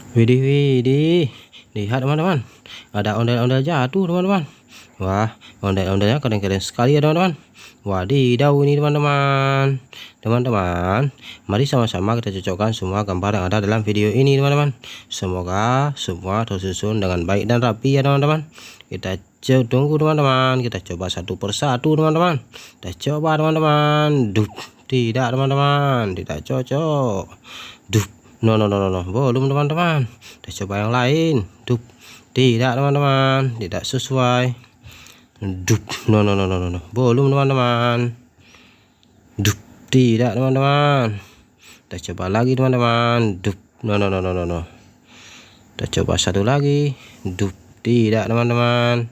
Widih, widih, lihat teman-teman, ada ondel-ondel jatuh teman-teman. Wah, ondel-ondelnya keren-keren sekali ya teman-teman. Wadidaw ini teman-teman. Teman-teman, mari sama-sama kita cocokkan semua gambar yang ada dalam video ini teman-teman. Semoga semua tersusun dengan baik dan rapi ya teman-teman. Kita tunggu teman-teman, kita coba satu persatu teman-teman. Kita coba teman-teman. Dup, tidak teman-teman, tidak cocok. Dup. No, belum teman-teman. Kita coba yang lain. Dup, tidak teman-teman, tidak sesuai. Dup, no, belum teman-teman. Dup, tidak teman-teman. Kita coba lagi teman-teman. Dup, no. Kita coba satu lagi. Dup, tidak teman-teman.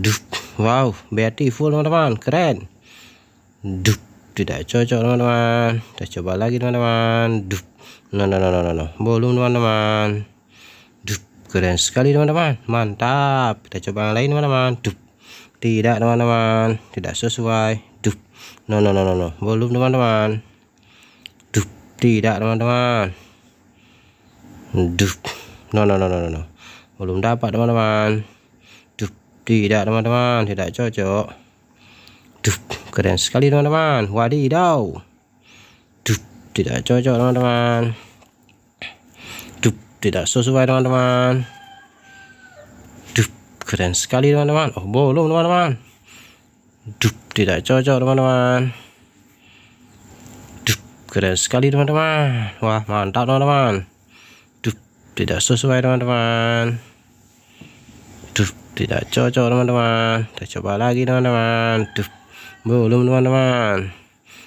Dup, wow, beautiful teman-teman, keren. Dup, tidak cocok teman-teman. Kita coba lagi teman-teman. Dup, no, belum teman-teman. Dup, keren sekali teman-teman, mantap. Kita coba yang lain teman-teman. Dup, tidak teman-teman, tidak sesuai. Dup, no, belum teman-teman. Dup, tidak teman-teman. Dup, no, belum dapat teman-teman. Dup, tidak teman-teman, tidak cocok. Dup, keren sekali teman-teman, wadidaw. Dup, tidak cocok teman-teman. Dup, tidak sesuai teman-teman. Dup, keren sekali teman-teman. Oh, belum teman-teman. Dup, tidak cocok teman-teman. Dup, keren sekali teman-teman. Wah, mantap teman-teman. Dup, tidak sesuai teman-teman. Dup, tidak cocok teman-teman. Kita coba lagi teman-teman. Dup, belum teman-teman.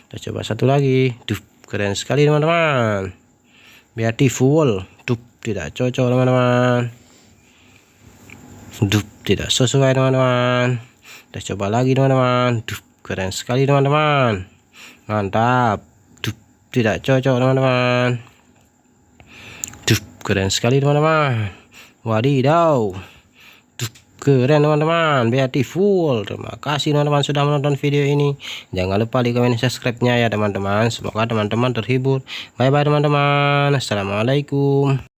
Kita coba satu lagi. Dup, keren sekali teman-teman, beautiful. Dup, tidak cocok teman-teman. Dup, tidak sesuai teman-teman. Kita coba lagi teman-teman. Dup, keren sekali teman-teman, mantap. Dup, tidak cocok teman-teman. Dup, keren sekali teman-teman, wadidaw. Keren teman-teman, beautiful. Terima kasih teman-teman sudah menonton video ini. Jangan lupa like, comment, subscribe-nya ya teman-teman. Semoga teman-teman terhibur. Bye bye teman-teman. Assalamualaikum.